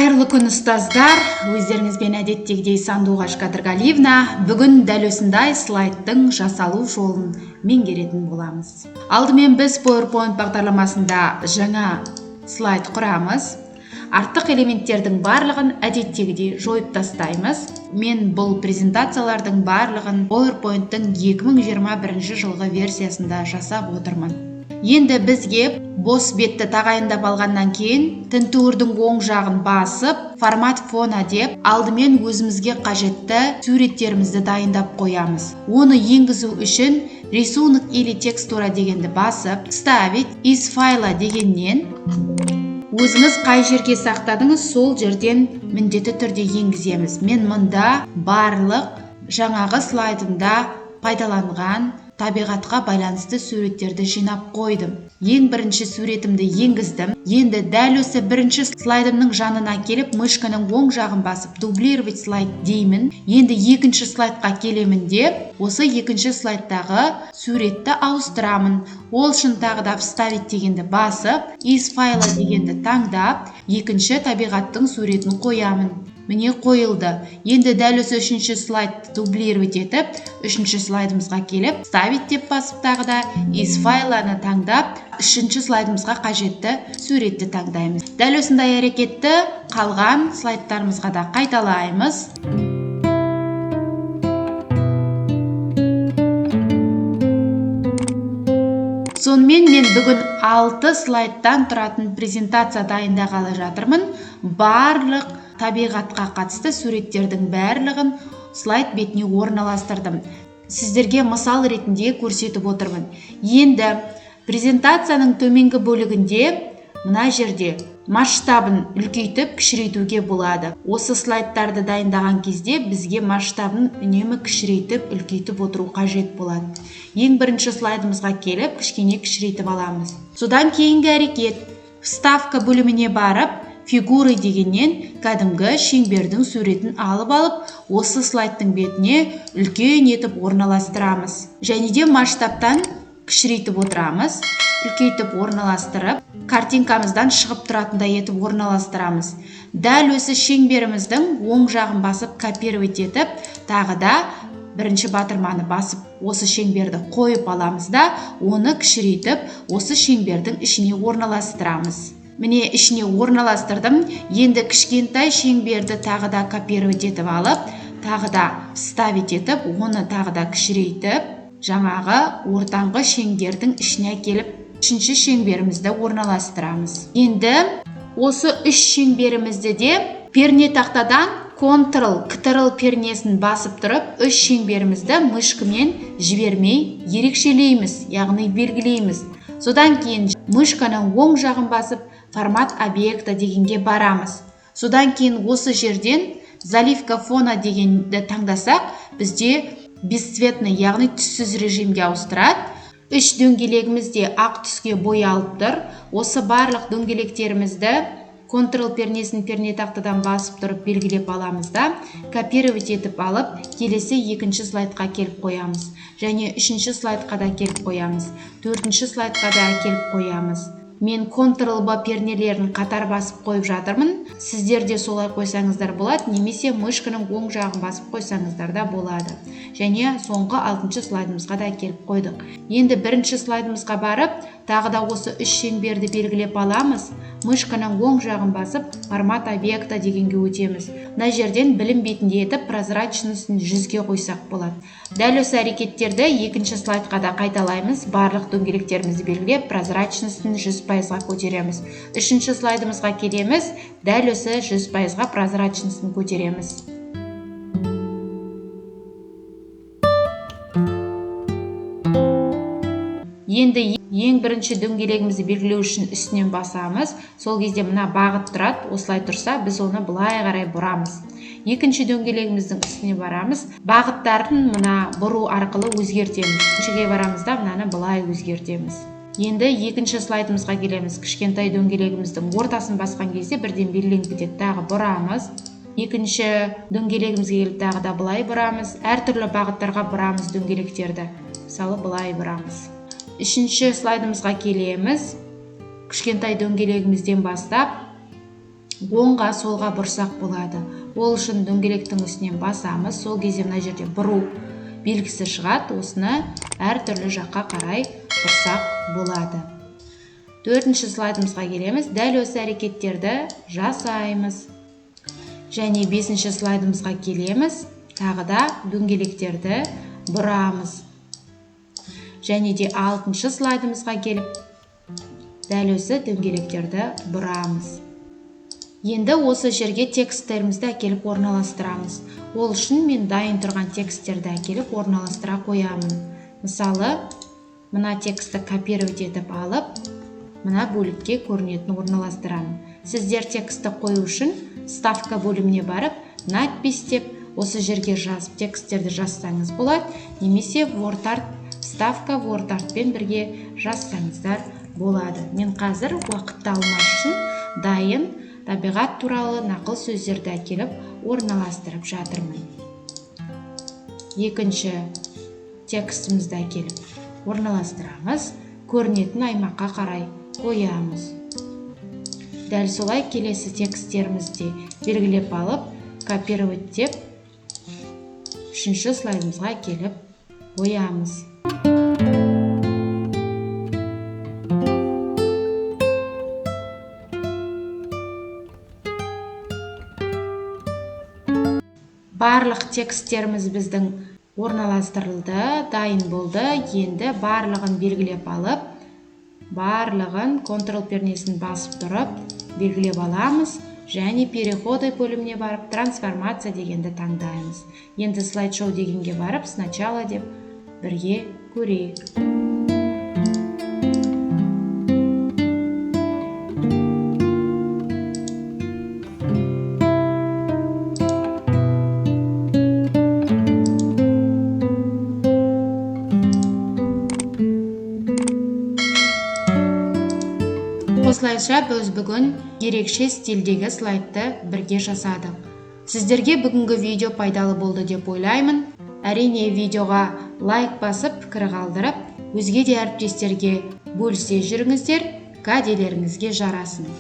Қайырлы күн ұстаздар, өздеріңізбен әдеттегідей Сандуғаш Қадырғалиевна. Бүгін дәл осындай слайдтың жасалу жолын меңгеретін боламыз. Алдымен біз PowerPoint бағдарламасында жаңа слайд құрамыз. Артық элементтердің барлығын әдеттегідей жойып тастаймыз. Мен бұл презентациялардың барлығын PowerPoint-тың 2021 жылғы версиясында жасап отырмын. Енді бізге бос бетті тағайындап алғаннан кейін тінтуірдің оң жағын басып, формат фона деп, алдымен өзімізге қажетті суреттерімізді дайындап қоямыз. Оны енгізу үшін рисунок или текстура дегенді басып, вставить из файла дегеннен өзіңіз қай жерге сақтадыңыз, сол жерден міндетті түрде енгіземіз. Мен мұнда барлық жаңағы слайдымда пайдаланған табиғатқа байланысты суреттерді жинап қойдым. Ең бірінші суретімді енгіздім. Енді дәл осы бірінші слайдымның жанына келіп, мышканың оң жағын басып, дублировать слайд деймін. Енді екінші слайдқа келемін де, осы екінші слайдтағы суретті ауыстырамын. Ол үшін тағы да вставить дегенді басып, из файла дегенді таңдап, екінші табиғаттың суретін қоямын. Міне қойылды. Енді дәл осы үшінші слайдты дублировать етіп, үшінші слайдымызға келіп, вставить деп басып тағы да из файланы таңдап, үшінші слайдымызға қажетті суретті таңдаймыз. Дәл осындай әрекетті қалған слайдтарымызға да қайталаймыз. Сонымен мен бүгін 6 слайдтан тұратын презентация дайындағалы жатырмын. Барлық табиғатқа қатысты суреттердің барлығын слайд бетіне орналастырдым. Сіздерге мысал ретінде көрсетіп отырмын. Енді презентацияның төменгі бөлігінде мына жерде масштабын үлкейтіп, кішірейтуге болады. Осы слайдтарды дайындаған кезде бізге масштабын үнемі кішірейтіп, үлкейтіп отыру қажет болады. Ең бірінші слайдымызға келіп, кішкене кішірейтіп аламыз. Содан кейінгі әрекет, вставка бөліміне барып, фигуры дегеннен кәдімгі шеңбердің суретін алып, осы слайдтың бетіне үлкен етіп орналастырамыз. Және де масштабтан кішірейтіп отырамыз, үлкейтіп орналастырып, картинкамыздан шығып тұратындай етіп орналастырамыз. Дәл осы шеңберіміздің оң жағын басып, копировать етіп, тағы да бірінші батырманы басып, осы шеңберді қойып аламыз да, оны кішірейтіп, осы шеңбердің ішіне орналастырамыз. Міне ішіне орналастырдым. Енді кішкентай шеңберді тағы да копировать етіп алып, тағы да вставить етіп, оны тағы да кішірейтіп, жаңағы ортаңғы шеңбердің ішіне келіп, үшінші шеңберімізді орналастырамыз. Енді осы үш шеңберімізді де пернетақтадан Ctrl пернесін басып тұрып, үш шеңберімізді мышкамен жібермей ерекшелейміз, яғни белгілейміз. Содан кейін мышканың оң жағын басып, формат объекта дегенге барамыз. Содан кейін осы жерден заливка фона дегенді таңдасақ, бізде бесцветный, яғни түссіз режимге ауыстырады. Үш дөңгелегімізде ақ түске боялып тұр. Осы барлық дөңгелектерімізді Ctrl пернесін пернетақтадан басып тұрып белгілеп аламыз да, копировать етіп алып, келесі екінші слайдқа келіп қоямыз. Және үшінші слайдқа да келіп қоямыз. Төртінші слайдқа да келіп қоямыз. Мен Ctrl-B пернелерін қатар басып қойып жатырмын. Сіздер де солай қойсаңыздар болады, немесе мышканың оң жағын басып қойсаңыздар да болады. Және соңғы 6-шы слайдымызға да келіп қойдық. Енді бірінші слайдымызға барып, тағы да осы үш шеңберді белгілеп аламыз. Мышканың оң жағын басып, формат объекта дегенге өтеміз. Мына жерден білім бетінде етіп, прозрачностын 100-ге қойсақ болады. Дәл осы әрекеттерді екінші слайдқа да қайталаймыз. Барлық дөңгелектерімізді белгілеп, прозрачностын 100%-ға көтереміз. Үшінші слайдымызға келеміз. Дәл осы 100%-ға прозрачностын көтереміз. Енді ең бірінші дөңгелегімізді белгілеу үшін үстінен басамыз. Сол кезде мына бағыт тұрады, осылай тұрса, біз оны былай қарай бұрамыз. Екінші дөңгелегіміздің үстіне барамыз. Бағыттарын мына бұру арқылы өзгертеміз. Үшіншіге барамыз да, мынаны былай өзгертеміз. Енді екінші слайдымызға келеміз. Кішкентай дөңгелегіміздің ортасын басқан кезде бірден белгіленіп кетеді. Тағы бұрамыз. Екінші дөңгелегімізге келіп тағы да былай бұрамыз. Әртүрлі бағыттарға бұрамыз дөңгелектерді. Мысалы, былай бұрамыз. Үшінші слайдымызға келеміз. Кішкентай дөңгелегімізден бастап оңға солға бұрсақ болады. Ол үшін дөңгелектің үстінен басамыз. Сол кезде мына жерде бұру белгісі шығады. Осыны әртүрлі жаққа қарай бұрсақ болады. 4-ші слайдымызға келеміз. Дәл осы әрекеттерді жасаймыз. Және 5-ші слайдымызға келеміз. Тағы да дөңгелектерді бұрамыз. Және де 6-шы слайдымызға келіп, дәл осы дөңгелектерді бұрамыз. Енді осы жерге тексттерімізді әкеліп орналастырамыз. Ол үшін мен дайын тұрған тексттерді әкеліп орналастыра қоямын. Мысалы, мына текстті копировать етіп алып, мына бөлікке көрінетін орналастырамын. Сіздер текстті қою үшін ставка бөліміне барып, надпись деп осы жерге жазып тексттерді жазсаңыз болады, немесе WordArt, ставка WordArtпен бірге жазсаңыздар болады. Мен қазір уақытты алмас үшін дайын табиғат туралы нақыл сөздерді әкеліп орналастырып жатырмын. Екінші текстімізді әкеліп орналастырамыз, көрінетін аймаққа қарай қоямыз. Дәл солай келесі тексттерімізді белгілеп алып, копировать деп 3-ші слайдымызға келіп қоямыз. Барлық тексттеріміз біздің орналастырылды, дайын болды. Енді барлығын белгілеп алып, барлығын Ctrl пернесін басып тұрып, белгілеп аламыз. Және переходы бөліміне барып, трансформация дегенді таңдаймыз. Енді слайд-шоу дегенге барып, сначала деп бірге көрейік. Осылайша біз бүгін ерекше стильдегі слайдты бірге жасадық. Сіздерге бүгінгі видео пайдалы болды деп ойлаймын. Әрине видеоға лайк басып, пікір қалдырып, өзге де әріптестерге бөлісе жүріңіздер, кәделеріңізге жарасын.